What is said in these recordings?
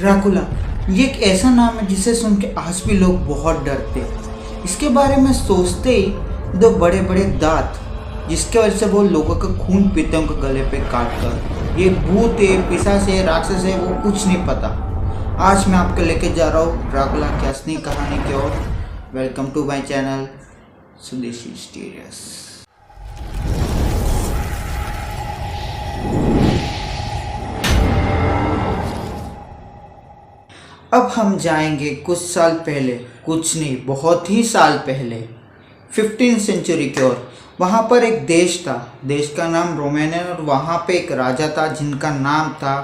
Dracula ये एक ऐसा नाम है जिसे सुन के आज भी लोग बहुत डरते हैं। इसके बारे में सोचते ही दो बड़े बड़े दांत जिसके वजह से वो लोगों का खून पीते हैं उनके गले पे काट कर। ये भूत है, पिशाच है, राक्षस है, वो कुछ नहीं पता। आज मैं आपको लेके जा रहा हूँ ड्रैकुला की असली कहानी की ओर। वेलकम टू माई चैनल स्वदेशी मिस्टीरियस। अब हम जाएंगे कुछ साल पहले, कुछ नहीं बहुत ही साल पहले, 15वीं सेंचुरी की ओर। वहाँ पर एक देश था, देश का नाम रोमेनियन, और वहाँ पे एक राजा था जिनका नाम था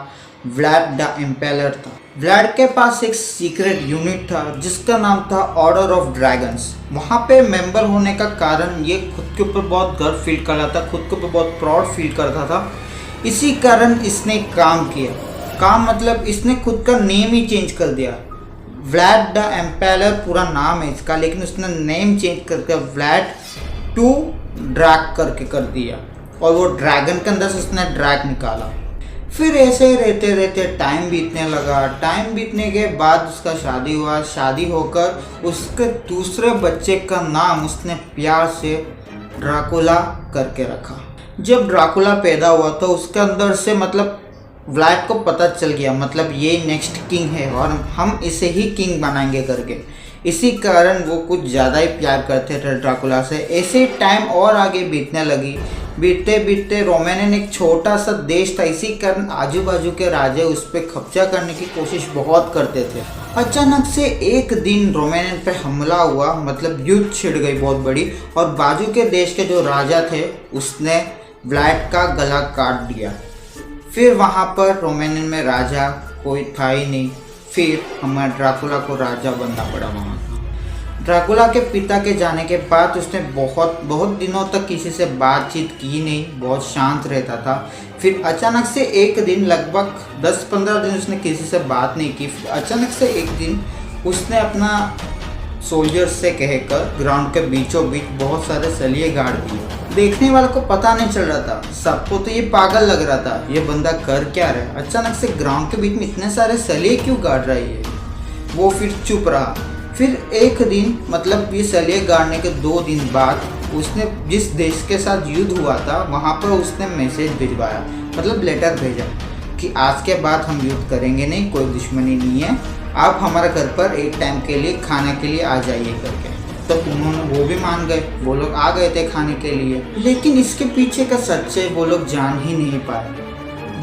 व्लाड द इम्पेलर था। व्लाड के पास एक सीक्रेट यूनिट था जिसका नाम था ऑर्डर ऑफ ड्रैगन्स। वहाँ पे मेंबर होने का कारण ये खुद के ऊपर बहुत गर्व फील कर रहा था, खुद के ऊपर बहुत प्राउड फील करता था। इसी कारण इसने काम किया। काम मतलब इसने खुद का नेम ही चेंज कर दिया। व्लाड द एम्पायर पूरा नाम है इसका, लेकिन उसने नेम चेंज करके व्लाड टू ड्रैग करके कर दिया, और वो ड्रैगन के अंदर से उसने ड्रैग निकाला। फिर ऐसे ही रहते रहते टाइम बीतने लगा। टाइम बीतने के बाद उसका शादी हुआ। शादी होकर उसके दूसरे बच्चे का नाम उसने प्यार से ड्रैकुला करके रखा। जब ड्रैकुला पैदा हुआ तो उसके अंदर से मतलब व्लाड को पता चल गया, मतलब ये नेक्स्ट किंग है और हम इसे ही किंग बनाएंगे करके। इसी कारण वो कुछ ज़्यादा ही प्यार करते थे ड्रैकुला से। ऐसे टाइम और आगे बीतने लगी। बीतते बीतते रोमेनियन एक छोटा सा देश था, इसी कारण आजू बाजू के राजे उस पर कब्जा करने की कोशिश बहुत करते थे। अचानक से एक दिन रोमेनियन पे हमला हुआ, मतलब युद्ध छिड़ गई बहुत बड़ी, और बाजू के देश के जो राजा थे उसने व्लाड का गला काट दिया। फिर वहाँ पर रोमेनियन में राजा कोई था ही नहीं। फिर हमें ड्रैकुला को राजा बनना पड़ा वहाँ का। ड्रैकुला के पिता के जाने के बाद उसने बहुत दिनों तक किसी से बातचीत की नहीं, बहुत शांत रहता था। फिर अचानक से एक दिन, लगभग 10-15 दिन उसने किसी से बात नहीं की। फिर अचानक से एक दिन उसने अपना सोल्जर्स से कहकर ग्राउंड के बीचों बीच बहुत सारे सलिए गाड़ दिए। देखने वालों को पता नहीं चल रहा था, सबको तो ये पागल लग रहा था, ये बंदा कर क्या रहा है, अचानक से ग्राउंड के बीच में इतने सारे सलिए क्यों गाड़ रहा है। वो फिर चुप रहा। फिर एक दिन, मतलब ये सलिए गाड़ने के 2 दिन बाद, उसने जिस देश के साथ युद्ध हुआ था वहाँ पर उसने मैसेज भिजवाया, मतलब लेटर भेजा कि आज के बाद हम युद्ध करेंगे नहीं, कोई दुश्मनी नहीं है, आप हमारे घर पर एक टाइम के लिए खाने के लिए आ जाइए करके। तो उन्होंने वो भी मान गए, वो लोग आ गए थे खाने के लिए। लेकिन इसके पीछे का सच्चाई वो लोग जान ही नहीं पाए।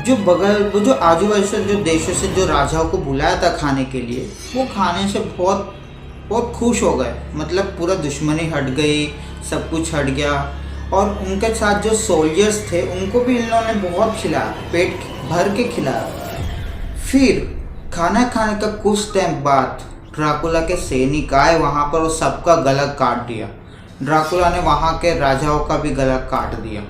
वो जो आजू बाजू से जो देशों से जो राजाओं को बुलाया था खाने के लिए, वो खाने से बहुत बहुत खुश हो गए, मतलब पूरा दुश्मनी हट गई, सब कुछ हट गया। और उनके साथ जो सोल्जर्स थे उनको भी इन लोगों ने बहुत खिलाया, पेट भर के खिलाया। फिर खाना खाने का कुछ टाइम बाद ड्रैकुला के सैनिक आए वहाँ पर, और सबका गला काट दिया। ड्रैकुला ने वहाँ के राजाओं का भी गला काट दिया।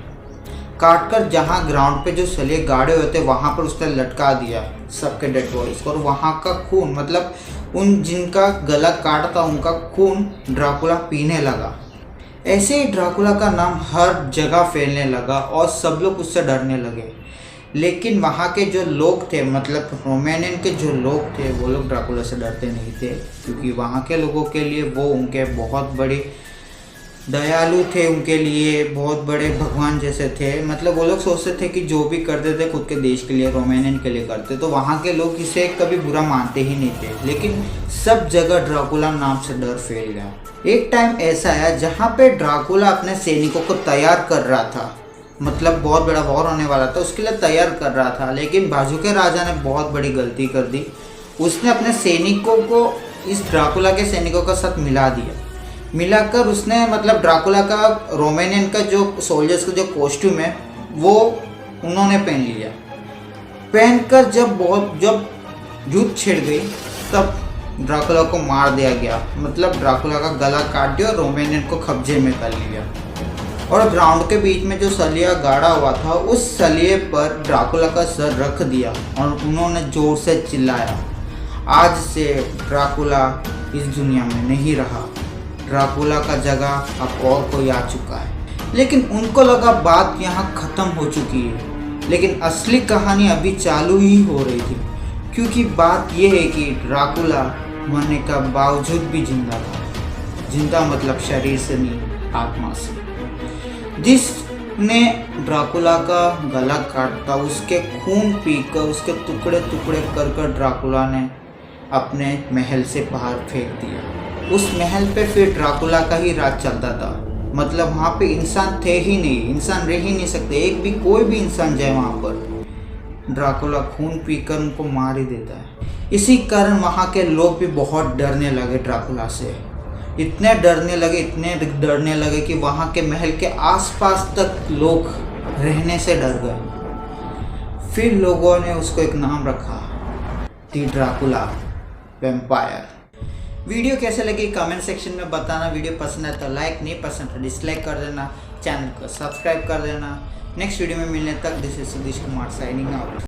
काट कर जहाँ ग्राउंड पे जो सलिए गाड़े हुए थे वहाँ पर उसने लटका दिया सबके डेड बॉडीज को, और वहाँ का खून, मतलब उन जिनका गला काटा था उनका खून ड्रैकुला पीने लगा। ऐसे ही ड्रैकुला का नाम हर जगह फैलने लगा और सब लोग उससे डरने लगे। लेकिन वहाँ के जो लोग थे, मतलब रोमेनियन के जो लोग थे, वो लोग ड्रैकुला से डरते नहीं थे, क्योंकि वहाँ के लोगों के लिए वो उनके बहुत बड़े दयालु थे, उनके लिए बहुत बड़े भगवान जैसे थे। मतलब वो लोग सोचते थे कि जो भी करते थे खुद के देश के लिए, रोमेनियन के लिए करते, तो वहाँ के लोग इसे कभी बुरा मानते ही नहीं थे। लेकिन सब जगह ड्रैकुला नाम से डर फैल गया। एक टाइम ऐसा आया जहाँ पे ड्रैकुला अपने सैनिकों को तैयार कर रहा था, मतलब बहुत बड़ा वॉर होने वाला था, उसके लिए तैयार कर रहा था। लेकिन बाजू के राजा ने बहुत बड़ी गलती कर दी। उसने अपने सैनिकों को इस ड्रैकुला के सैनिकों के साथ मिला दिया। मिलाकर उसने, मतलब ड्रैकुला का, रोमेनियन का जो सोल्जर्स का जो कॉस्ट्यूम है वो उन्होंने पहन लिया। पहनकर जब युद्ध छिड़ गई तब ड्रैकुला को मार दिया गया, मतलब ड्रैकुला का गला काट दिया और रोमेनियन को कब्जे में कर लिया। और ग्राउंड के बीच में जो सलिया गाड़ा हुआ था उस सलिए पर ड्रैकुला का सर रख दिया और उन्होंने जोर से चिल्लाया, आज से ड्रैकुला इस दुनिया में नहीं रहा, ड्रैकुला का जगह अब और कोई आ चुका है। लेकिन उनको लगा बात यहाँ ख़त्म हो चुकी है, लेकिन असली कहानी अभी चालू ही हो रही थी, क्योंकि बात यह है कि ड्राकुला मरने का बावजूद भी जिंदा था। जिंदा मतलब शरीर से नहीं, आत्मा से। जिसने ड्राकुला का गला काटा, उसके खून पीकर, उसके टुकड़े टुकड़े कर कर ड्राकुला ने अपने महल से बाहर फेंक दिया। उस महल पे फिर ड्राकुला का ही राज चलता था। मतलब वहाँ पे इंसान थे ही नहीं, इंसान रह ही नहीं सकते। एक भी कोई भी इंसान जाए वहाँ पर, ड्राकुला खून पीकर उनको मार ही देता है। इसी कारण वहाँ के लोग भी बहुत डरने लगे ड्राकुला से। इतने डरने लगे कि वहाँ के महल के आसपास तक लोग रहने से डर गए। फिर लोगों ने उसको एक नाम रखा, दी ड्राकुला वैम्पायर। वीडियो कैसे लगी कमेंट सेक्शन में बताना। वीडियो पसंद है तो लाइक, नहीं पसंद तो डिसलाइक कर देना। चैनल को सब्सक्राइब कर देना। नेक्स्ट वीडियो में मिलने तक this is Sudesh Kumar signing out.